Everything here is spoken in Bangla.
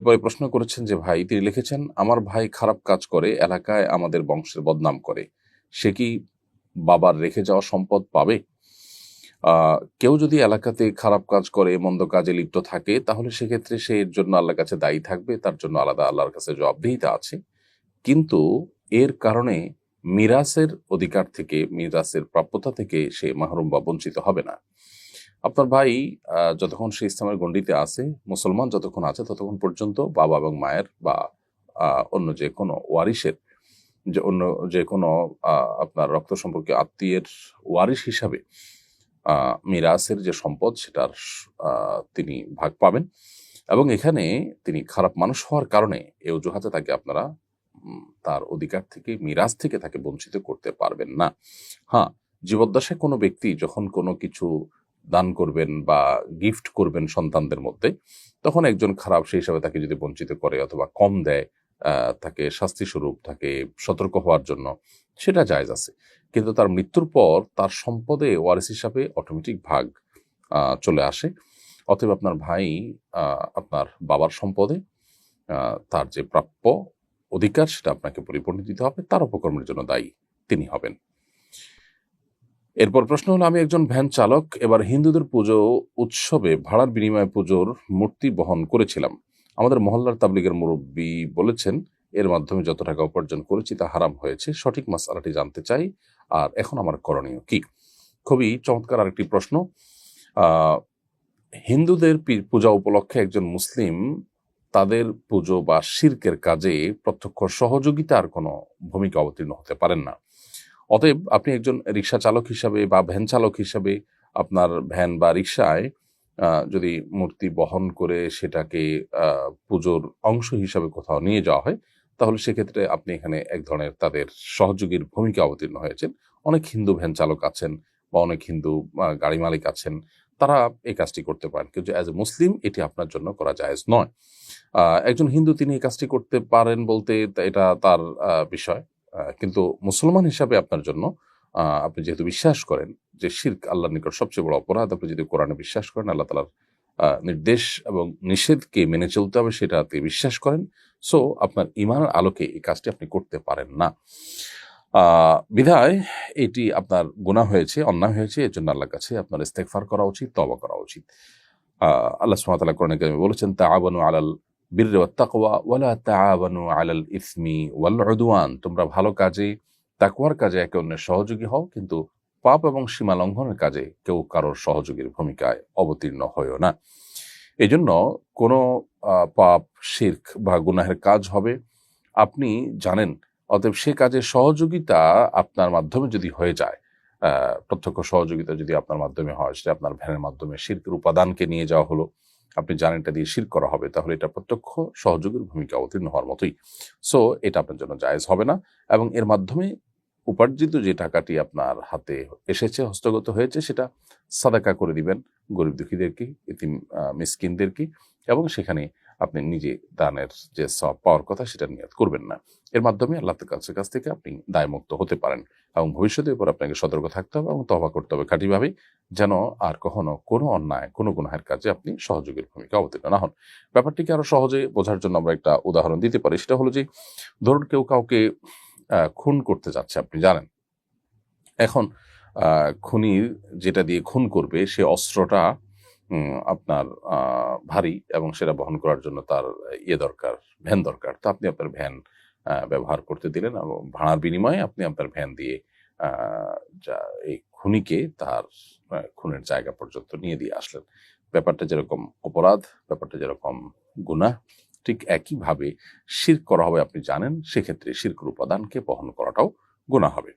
পরে প্রশ্ন করেছেন যে ভাই, তিনি লিখেছেন, আমার ভাই খারাপ কাজ করে এলাকায় আমাদের বংশের বদনাম করে, সে কি বাবার রেখে যাওয়া সম্পদ পাবে? কেউ যদি এলাকাতে খারাপ কাজ করে, মন্দ কাজে লিপ্ত থাকে, তাহলে সেক্ষেত্রে সে এর জন্য আল্লাহর কাছে দায়ী থাকবে, তার জন্য আলাদা আল্লাহর কাছে জবাবদিহিতা আছে। কিন্তু এর কারণে মিরাসের অধিকার থেকে, মিরাসের প্রাপ্যতা থেকে সে মাহরুম বা বঞ্চিত হবে না। আপনার ভাই যতক্ষণ সে ইসলামের গণ্ডিতে আছে, মুসলমান যতক্ষণ আছে, ততক্ষণ পর্যন্ত বাবা এবং মায়ের বা অন্য যে কোনো ওয়ারিশের, যে অন্য যে কোনো আপনার রক্ত সম্পর্কে আত্মীয়ের ওয়ারিশ হিসাবে মিরাসের যে সম্পদ সেটার তিনি ভাগ পাবেন। এবং এখানে তিনি খারাপ মানুষ হওয়ার কারণে এই অজুহাতে তাকে আপনারা তার অধিকার থেকে, মিরাস থেকে তাকে বঞ্চিত করতে পারবেন না। হ্যাঁ, জীবদ্দশায় কোনো ব্যক্তি যখন কোনো কিছু দান করবেন বা গিফট করবেন সন্তানদের মধ্যে, তখন একজন খারাপ সেই হিসাবে তাকে যদি বঞ্চিত করে অথবা কম দেয়, তাকে শাস্তি স্বরূপ, তাকে সতর্ক হওয়ার জন্য, সেটা জায়েজ আছে। কিন্তু তার মৃত্যুর পর তার সম্পদে ওয়ারিস হিসাবে অটোমেটিক ভাগ চলে আসে। অতএব আপনার ভাই আপনার বাবার সম্পদে তার যে প্রাপ্য অধিকার সেটা আপনাকে পরিপূর্ণ দিতে হবে, তার অপকর্মের জন্য দায়ী তিনি হবেন। এরপর প্রশ্ন হলো, আমি একজন ভ্যান চালক, এবার হিন্দুদের পুজো উৎসবে ভাড়ার বিনিময়ে পুজোর মূর্তি বহন করেছিলাম। আমাদের মহল্লার তাবলিগের মুরব্বী বলেছেন এর মাধ্যমে যত টাকা উপার্জন করেছি তা হারাম হয়েছে। সঠিক মাসআলাটি জানতে চাই, আর এখন আমার করণীয় কি? খুবই চমৎকার আরেকটি প্রশ্ন। হিন্দুদের পূজা উপলক্ষে একজন মুসলিম তাদের পুজো বা শিরকের কাজে প্রত্যক্ষ সহযোগিতার কোনো ভূমিকা অবতীর্ণ হতে পারেন না। অতএব আপনি একজন রিক্সা চালক হিসাবে বা ভ্যান চালক হিসাবে আপনার ভ্যান বা রিক্সায় যদি মূর্তি বহন করে সেটাকে পুজোর অংশ হিসাবে কোথাও নিয়ে যাওয়া হয়, তাহলে সেক্ষেত্রে আপনি এখানে এক ধরনের তাদের সহযোগীর ভূমিকা অবতীর্ণ হয়েছেন। অনেক হিন্দু ভ্যান চালক আছেন বা অনেক হিন্দু গাড়ি মালিক আছেন, তারা এই কাজটি করতে পারেন, কিন্তু অ্যাজ এ মুসলিম এটি আপনার জন্য করা জায়েজ নয়। একজন হিন্দু তিনি এই কাজটি করতে পারেন বলতে এটা তার বিষয়, কিন্তু মুসলমান হিসাবে আপনার জন্য, আপনি যেহেতু বিশ্বাস করেন যে শিরক আল্লাহর নিকট সবচেয়ে বড় অপরাধ, আপনি যদি কোরআনে বিশ্বাস করেন, আল্লাহ তাআলার নির্দেশ এবং নিষেধকে মেনে চলতে হবে সেটাতে বিশ্বাস করেন, সো আপনার ঈমানের আলোকে এই কাজটি আপনি করতে পারেন না। বিধায় এটি আপনার গুনাহ হয়েছে, অন্যায় হয়েছে, এর জন্য আল্লাহর কাছে আপনার ইস্তেগফার করা উচিত, তওবা করা উচিত। আল্লাহ সুবহানাহু ওয়া তাআলা কোরআনে কারিমে বলেছেন, তাআওয়ানু আলাল বিররি ওয়াত তাকওয়া ওয়ালা তাআওয়ানু আলাল ইসমি ওয়াল উদওয়ান, তোমরা ভালো কাজে, তাকওয়ার কাজে একে অন্যের সহযোগী হও, কিন্তু পাপ এবং সীমা লঙ্ঘনের কাজে কেউ কারোর সহযোগীর ভূমিকায় অবতীর্ণ হয়ো না। এজন্য কোনো পাপ, শিরক বা গুনাহের কাজ হবে, আপনি জানেন, অতএব সে কাজে সহযোগিতা আপনার মাধ্যমে যদি হয়ে যায়, প্রত্যক্ষ সহযোগিতা যদি আপনার মাধ্যমে হয়, সেটা আপনার ভ্যানের মাধ্যমে শিরকের উপাদানকে নিয়ে যাওয়া হলো, আপনি জানেন এটা দিয়ে শিরক করা হবে, তাহলে এটা প্রত্যক্ষ সহযোগীর ভূমিকা অবতীর্ণ হওয়ার মতোই। সো এটা আপনার জন্য জায়েজ হবে না, এবং এর মাধ্যমে উপার্জিত যে টাকাটি আপনার হাতে এসেছে, হস্তগত হয়েছে, সেটা সাদাকা করে দিবেন গরিব দুঃখীদেরকে, এতিম মিসকিনদেরকে, এবং সেখানে আপনি নিজে দানের যে সওয়াব পাওয়ার কথা সেটা নিয়ত করবেন না। এর মাধ্যমে আল্লাহর কাছ থেকে আপনি দায়মুক্ত হতে পারেন, এবং ভবিষ্যতের উপর আপনাকে সতর্ক থাকতে হবে এবং তওবা করতে হবে খাঁটিভাবে, যেন আর কখনো কোনো অন্যায়, কোনো গুনাহের কাজে আপনি সহযোগীর ভূমিকা অবতীর্ণ না হন। ব্যাপারটিকে আরো সহজে বোঝার জন্য আমরা একটা উদাহরণ দিতে পারি। সেটা হলো যে, ধরুন কেউ কাউকে খুন করতে যাচ্ছে, আপনি জানেন। এখন খুনির যেটা দিয়ে খুন করবে সে অস্ত্রটা আপনার ভারী, এবং সেটা বহন করার জন্য তার দরকার, ভ্যান দরকার। তো আপনি আপনার ভ্যান ব্যবহার করতে দিলেন, এবং ভাড়ার বিনিময়ে আপনি আপনার ভ্যান দিয়ে এই খুনিকে তার খুনের জায়গা পর্যন্ত নিয়ে দিয়ে আসলেন। ব্যাপারটা যেরকম অপরাধ, ব্যাপারটা যেরকম গুনাহ, ঠিক একইভাবে শিরক করা হবে আপনি জানেন, সেক্ষেত্রে শিরকের উপাদানকে বহন করাটাও গুনাহ হবে।